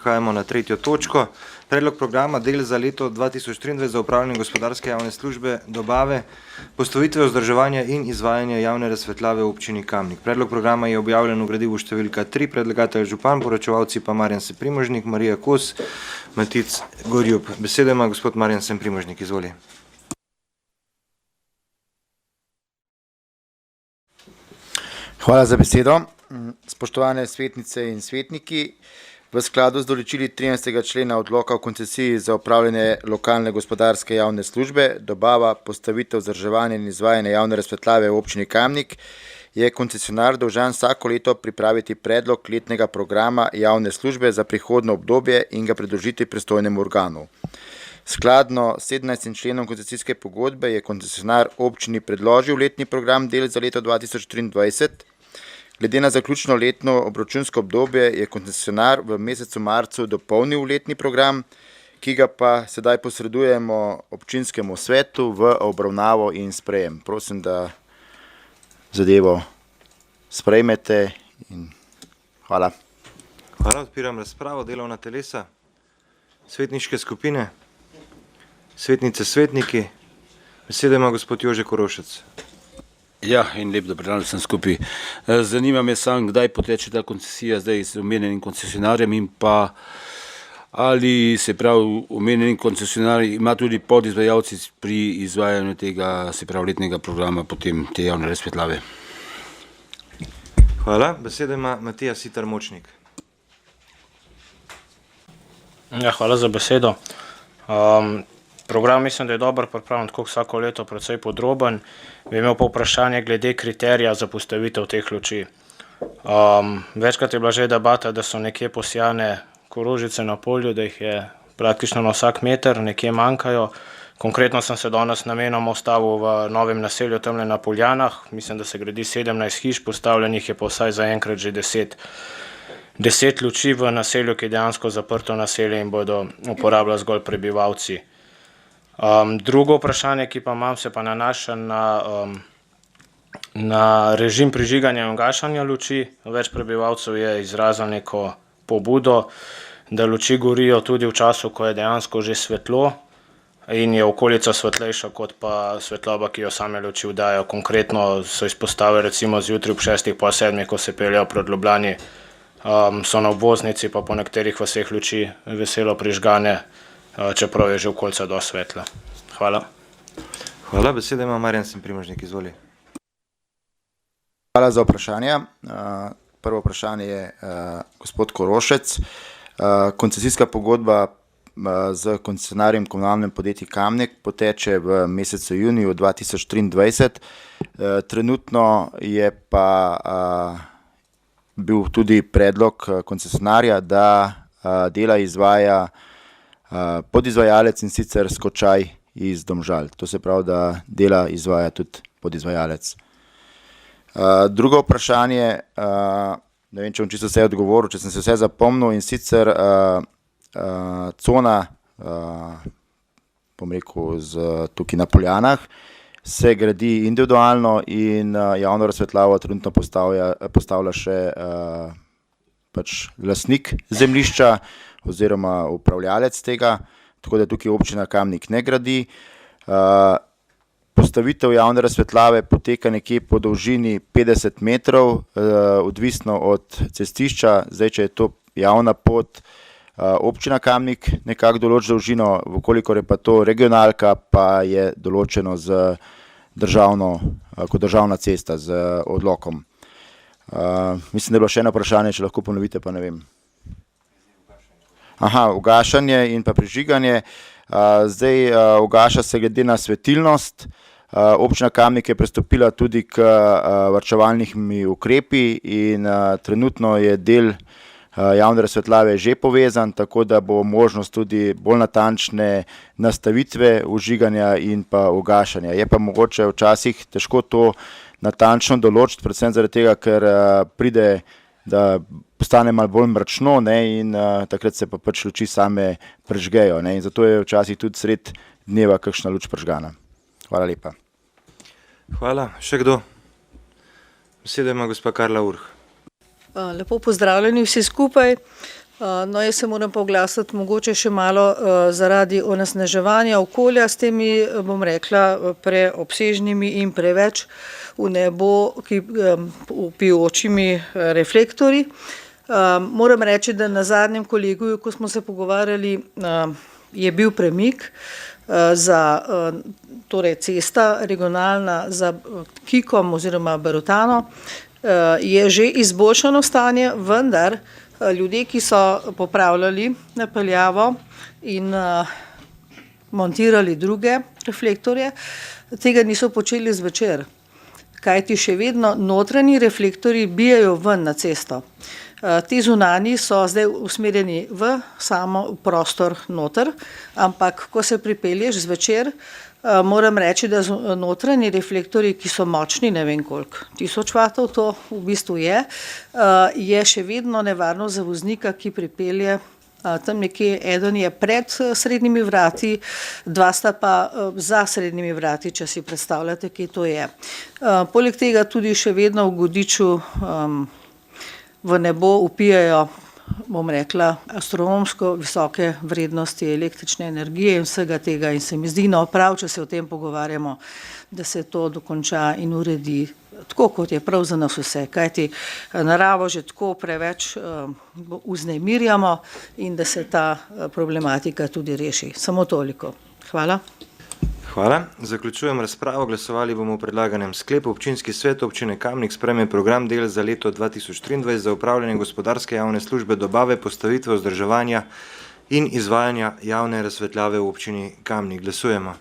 Prehajamo na tretjo točko. Predlog programa del za leto 2023 za upravljanje gospodarske javne službe, dobave, postavitve, vzdrževanja in izvajanja javne razsvetljave v občini Kamnik. Predlog programa je objavljen v gradivu številka 3, predlagatelj župan, poročevalci pa Marjan Semprimožnik, Marija Kos, Matic Gorjub. Besedo ima gospod Marjan Semprimožnik, izvoli. Hvala za besedo. Spoštovane svetnice in svetniki, v skladu z določili 13. člena odloka o koncesiji za upravljanje lokalne gospodarske javne službe, dobava, postavitev, vzdrževanje in izvajanje javne razsvetljave v občini Kamnik, je koncesionar dolžan vsako leto pripraviti predlog letnega programa javne službe za prihodnje obdobje in ga predložiti pristojnemu organu. Skladno s 17. členom koncesijske pogodbe je koncesionar občini predložil letni program del za leto 2023. Glede na zaključno letno obračunsko obdobje je koncesionar v mesecu marcu dopolnil letni program, ki ga pa sedaj posredujemo občinskemu svetu v obravnavo in sprejem. Prosim, da zadevo sprejmete in hvala. Hvala, odpiram razpravo, delovna telesa, svetniške skupine, svetnice, svetniki. Besedo ima gospod Jože Korošec. Ja, in lep dober dan vsem skupaj. Zanima me sam, kdaj poteče ta koncesija zdaj z omenjenim koncesionarjem in pa ali se pravi omenjeni koncesionar ima tudi podizvajalci pri izvajanju tega, se pravi letnega programa potem te javne razsvetljave. Hvala, besedo ima Matija Sitar Močnik. Ja, hvala za besedo. Program mislim, da je dobro pripravljen, tako vsako leto precej podroben. Bi imel pa vprašanje glede kriterija za postavitev teh luči. Večkrat je bila že debata, da so nekje posijane koružice na polju, da jih je praktično na vsak meter, nekje manjkajo. Konkretno sem se danes namenoma ustavil v novem naselju tamle na Poljanah. Mislim, da se gradi 17 hiš, postavljenih je pa vsaj zaenkrat že 10 luči v naselju, ki je dejansko zaprto naselje in bodo uporabljali zgolj prebivalci. Drugo vprašanje, ki pa imam, se pa nanaša na režim prižiganja in ugašanja luči. Več prebivalcev je izrazilo neko pobudo, da luči gorijo tudi v času, ko je dejansko že svetlo in je okolica svetlejša kot pa svetloba, ki jo same luči vdajo. Konkretno so izpostavili recimo zjutraj ob 6, pa 7, ko se peljejo pred Ljubljani, so na obvoznici pa po nekaterih vaseh luči veselo prižgane, čeprav je že okolica dosti svetla. Hvala. Hvala, besedo ima Marjan Semprimožnik, izvoli. Hvala za vprašanje. Prvo vprašanje je gospod Korošec. Koncesijska pogodba z koncesionarjem komunalnem podjetju Kamnik poteče v mesecu juniju 2023. Trenutno je pa bil tudi predlog koncesionarja, da dela izvaja podizvajalec in sicer Skočaj iz Domžal. To se pravi, da dela izvaja tudi podizvajalec. Drugo vprašanje, ne vem, če bom čisto vse odgovoril, če sem se vse zapomnil, in sicer cona, bom rekel, tukaj na Poljanah, se gradi individualno in javno razsvetljavo trenutno postavlja še pač lastnik zemljišča oziroma upravljalec tega, tako da tukaj občina Kamnik ne gradi. Postavitev javne razsvetljave poteka nekje po dolžini 50 metrov, odvisno od cestišča. Zdaj, če je to javna pot, občina Kamnik nekako določi dolžino, vkolikor je pa to regionalka, pa je določeno kot državna cesta z odlokom. Mislim, da je bilo še eno vprašanje, če lahko ponovite, pa ne vem. Ugašanje in pa prižiganje. Zdaj ugaša se glede na svetilnost. Občina Kamnik je pristopila tudi k varčevalnimi ukrepi in trenutno je del javne razsvetljave že povezan, tako da bo možnost tudi bolj natančne nastavitve vžiganja in pa ugašanja. Je pa mogoče včasih težko to natančno določiti, predvsem zaradi tega, ker pride, da postane malo bolj mračno, in takrat se pa pač luči same prižgejo, in zato je včasih tudi sred dneva kakšna luč prižgana. Hvala lepa. Hvala. Še kdo? Besedo ima gospa Karla Urh. Lepo pozdravljeni vsi skupaj. No, jaz se moram pa oglasiti mogoče še malo zaradi onesnaževanja okolja s temi, bom rekla, preobsežnimi in preveč v nebo vpijočimi reflektorji. Moram reči, da na zadnjem kolegiju, ko smo se pogovarjali, je bil premik za torej cesta regionalna za Kikom oziroma Barutano, je že izboljšano stanje, vendar ljudje, ki so popravljali napeljavo in montirali druge reflektorje, tega niso počeli zvečer, kajti še vedno notranji reflektorji bijajo ven na cesto. Ti zunanji so zdaj usmerjeni v samo prostor noter, ampak ko se pripelješ zvečer, moram reči, da notranji reflektorji, ki so močni, ne vem koliko, 1000 vatov to v bistvu je še vedno nevarno za voznika, ki pripelje tam nekje, eden je pred srednjimi vrati, dva sta pa za srednjimi vrati, če si predstavljate, kje to je. Poleg tega tudi še vedno v Godiču v nebo vpijajo, bom rekla, astronomsko visoke vrednosti električne energije in vsega tega in se mi zdi prav, če se o tem pogovarjamo, da se to dokonča in uredi tako, kot je prav za nas vse, kajti naravo že tako preveč vznemirjamo in da se ta problematika tudi reši. Samo toliko. Hvala. Hvala. Zaključujem razpravo. Glasovali bomo o predlaganem sklepu. Občinski svet občine Kamnik sprejme program del za leto 2023 za upravljanje gospodarske javne službe dobave, postavitve, vzdrževanja in izvajanja javne razsvetljave v občini Kamnik. Glasujemo.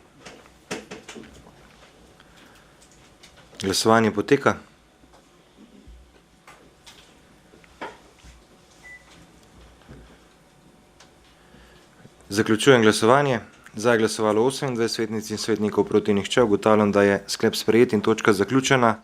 Glasovanje poteka. Zaključujem glasovanje. Za je glasovalo 28 svetnic in svetnikov, proti nihče. Ugotavljam, da je sklep sprejet in točka zaključena.